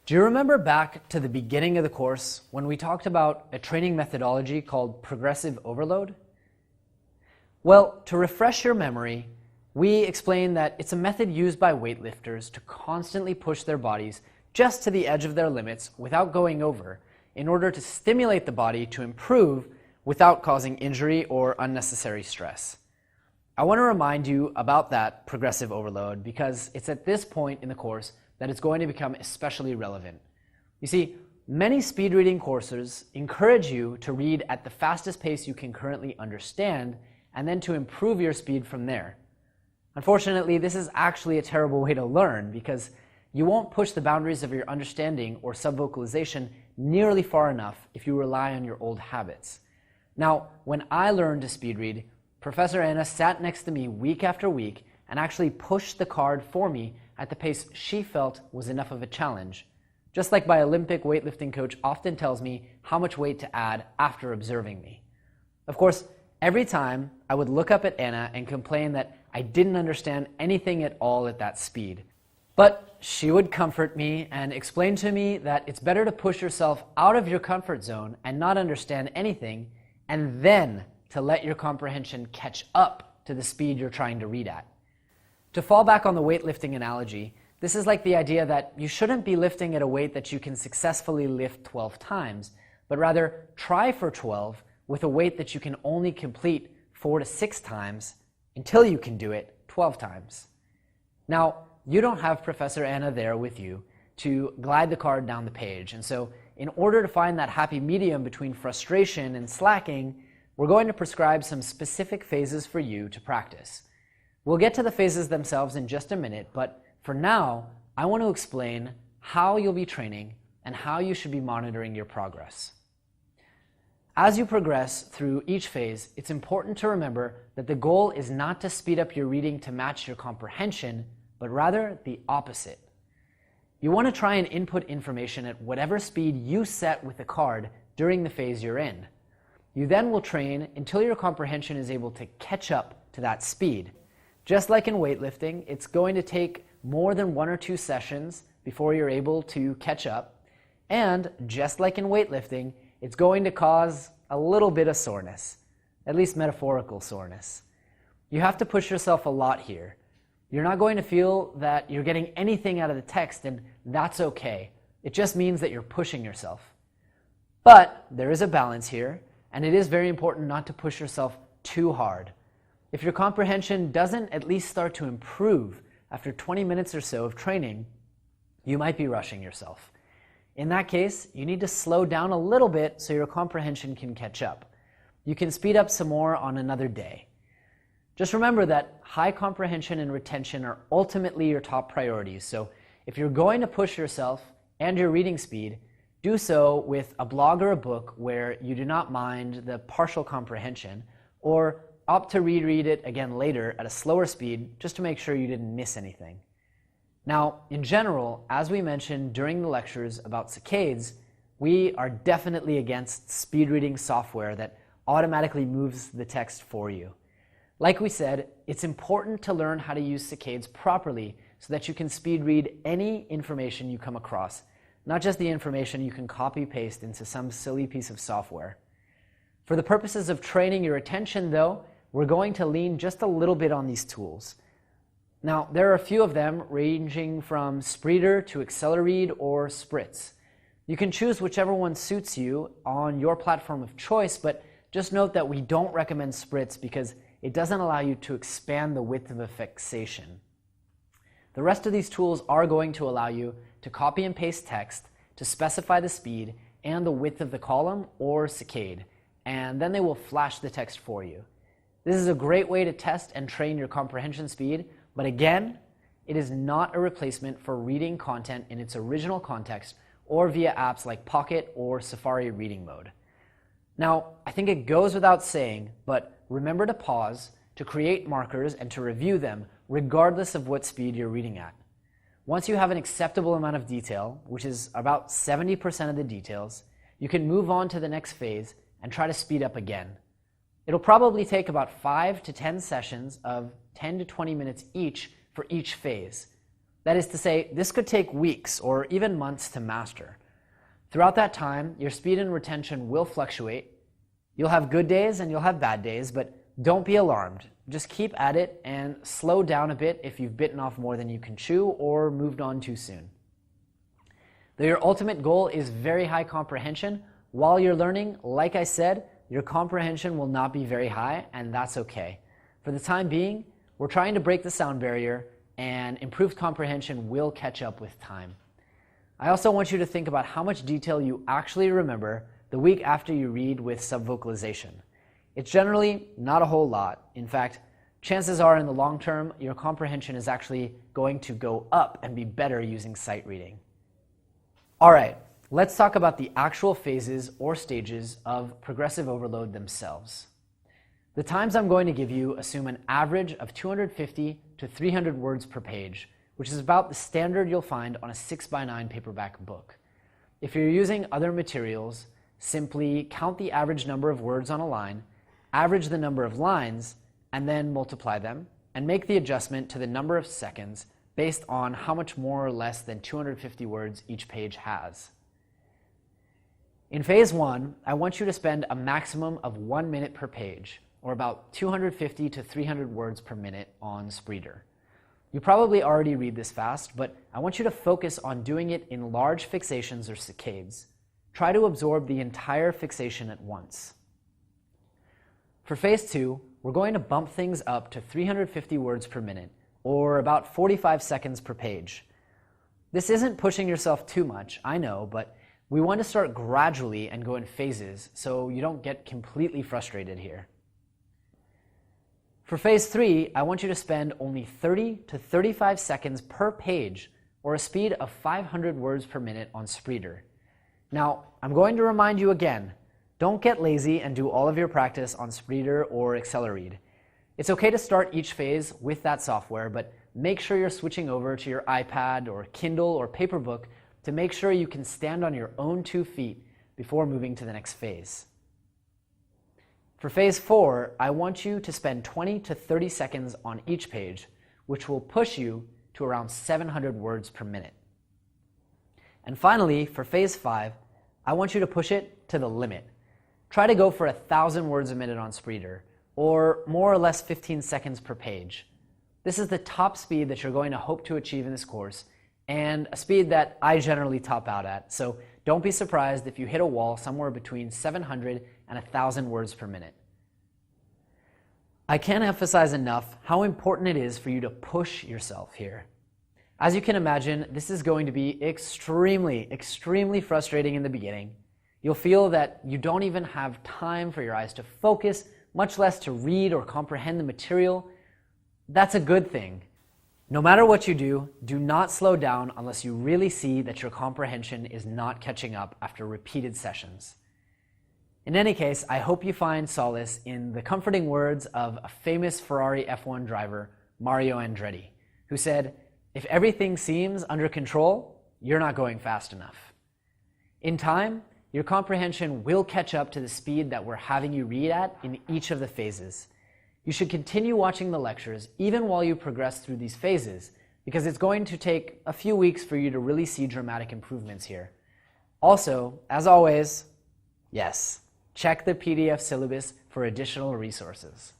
Do you remember back to the beginning of the course when we talked about a training methodology called progressive overload? Well, to refresh your memory, we explained that it's a method used by weightlifters to constantly push their bodies just to the edge of their limits without going over, in order to stimulate the body to improve without causing injury or unnecessary stress. I want to remind you about that progressive overload because it's at this point in the course that it's going to become especially relevant. You see, many speed reading courses encourage you to read at the fastest pace you can currently understand and then to improve your speed from there. Unfortunately, this is actually a terrible way to learn because you won't push the boundaries of your understanding or subvocalization nearly far enough if you rely on your old habits. Now, when I learned to speed read, Professor Anna sat next to me week after week and actually pushed the card for me at the pace she felt was enough of a challenge. Just like my Olympic weightlifting coach often tells me how much weight to add after observing me. Of course, every time I would look up at Anna and complain that I didn't understand anything at all at that speed. But she would comfort me and explain to me that it's better to push yourself out of your comfort zone and not understand anything, and then to let your comprehension catch up to the speed you're trying to read at. To fall back on the weightlifting analogy, this is like the idea that you shouldn't be lifting at a weight that you can successfully lift 12 times, but rather try for 12 with a weight that you can only complete 4 to 6 times until you can do it 12 times. Now, you don't have Professor Anna there with you to glide the card down the page, and so in order to find that happy medium between frustration and slacking, we're going to prescribe some specific phases for you to practice. We'll get to the phases themselves in just a minute, but for now, I want to explain how you'll be training and how you should be monitoring your progress. As you progress through each phase, it's important to remember that the goal is not to speed up your reading to match your comprehension, but rather the opposite. You want to try and input information at whatever speed you set with the card during the phase you're in. You then will train until your comprehension is able to catch up to that speed. Just like in weightlifting, it's going to take more than 1 or 2 sessions before you're able to catch up. And just like in weightlifting, it's going to cause a little bit of soreness, at least metaphorical soreness. You have to push yourself a lot here. You're not going to feel that you're getting anything out of the text, and that's okay. It just means that you're pushing yourself. But there is a balance here, and it is very important not to push yourself too hard. If your comprehension doesn't at least start to improve after 20 minutes or so of training, you might be rushing yourself. In that case, you need to slow down a little bit so your comprehension can catch up. You can speed up some more on another day. Just remember that high comprehension and retention are ultimately your top priorities, so if you're going to push yourself and your reading speed, do so with a blog or a book where you do not mind the partial comprehension, or opt to reread it again later at a slower speed just to make sure you didn't miss anything. Now, in general, as we mentioned during the lectures about saccades, we are definitely against speed reading software that automatically moves the text for you. Like we said, it's important to learn how to use saccades properly so that you can speed read any information you come across, not just the information you can copy-paste into some silly piece of software. For the purposes of training your attention, though, we're going to lean just a little bit on these tools. Now, there are a few of them ranging from Spreeder to Accelerate or Spritz. You can choose whichever one suits you on your platform of choice, but just note that we don't recommend Spritz because it doesn't allow you to expand the width of a fixation. The rest of these tools are going to allow you to copy and paste text, to specify the speed and the width of the column or saccade, and then they will flash the text for you. This is a great way to test and train your comprehension speed, but again, it is not a replacement for reading content in its original context or via apps like Pocket or Safari Reading Mode. Now, I think it goes without saying, but remember to pause, to create markers, and to review them regardless of what speed you're reading at. Once you have an acceptable amount of detail, which is about 70% of the details, you can move on to the next phase and try to speed up again. It'll probably take about 5 to 10 sessions of 10 to 20 minutes each for each phase. That is to say, this could take weeks or even months to master. Throughout that time, your speed and retention will fluctuate. You'll have good days and you'll have bad days, but don't be alarmed. Just keep at it and slow down a bit if you've bitten off more than you can chew or moved on too soon. Though your ultimate goal is very high comprehension, while you're learning, like I said, your comprehension will not be very high, and that's okay. For the time being, we're trying to break the sound barrier, and improved comprehension will catch up with time. I also want you to think about how much detail you actually remember the week after you read with subvocalization. It's generally not a whole lot. In fact, chances are in the long term, your comprehension is actually going to go up and be better using sight reading. All right, let's talk about the actual phases or stages of progressive overload themselves. The times I'm going to give you assume an average of 250 to 300 words per page, which is about the standard you'll find on a 6x9 paperback book. If you're using other materials, simply count the average number of words on a line, average the number of lines, and then multiply them, and make the adjustment to the number of seconds based on how much more or less than 250 words each page has. In phase 1, I want you to spend a maximum of 1 minute per page, or about 250 to 300 words per minute on Spreeder. You probably already read this fast, but I want you to focus on doing it in large fixations or saccades. Try to absorb the entire fixation at once. For phase 2, we're going to bump things up to 350 words per minute, or about 45 seconds per page. This isn't pushing yourself too much, I know, but we want to start gradually and go in phases so you don't get completely frustrated here. For phase 3, I want you to spend only 30 to 35 seconds per page, or a speed of 500 words per minute on Spreeder. Now, I'm going to remind you again, don't get lazy and do all of your practice on Spreeder or Accelerate. It's okay to start each phase with that software, but make sure you're switching over to your iPad or Kindle or Paperbook to make sure you can stand on your own 2 feet before moving to the next phase. For phase 4, I want you to spend 20 to 30 seconds on each page, which will push you to around 700 words per minute. And finally, for phase 5, I want you to push it to the limit. Try to go for 1,000 words a minute on Spreeder, or more or less 15 seconds per page. This is the top speed that you're going to hope to achieve in this course, and a speed that I generally top out at, so don't be surprised if you hit a wall somewhere between 700 and 1,000 words per minute. I can't emphasize enough how important it is for you to push yourself here. As you can imagine, this is going to be extremely frustrating in the beginning. You'll feel that you don't even have time for your eyes to focus, much less to read or comprehend the material. That's a good thing. No matter what you do, do not slow down unless you really see that your comprehension is not catching up after repeated sessions. In any case, I hope you find solace in the comforting words of a famous Ferrari F1 driver, Mario Andretti, who said, "If everything seems under control, you're not going fast enough." In time, your comprehension will catch up to the speed that we're having you read at in each of the phases. You should continue watching the lectures even while you progress through these phases, because it's going to take a few weeks for you to really see dramatic improvements here. Also, as always, yes, check the PDF syllabus for additional resources.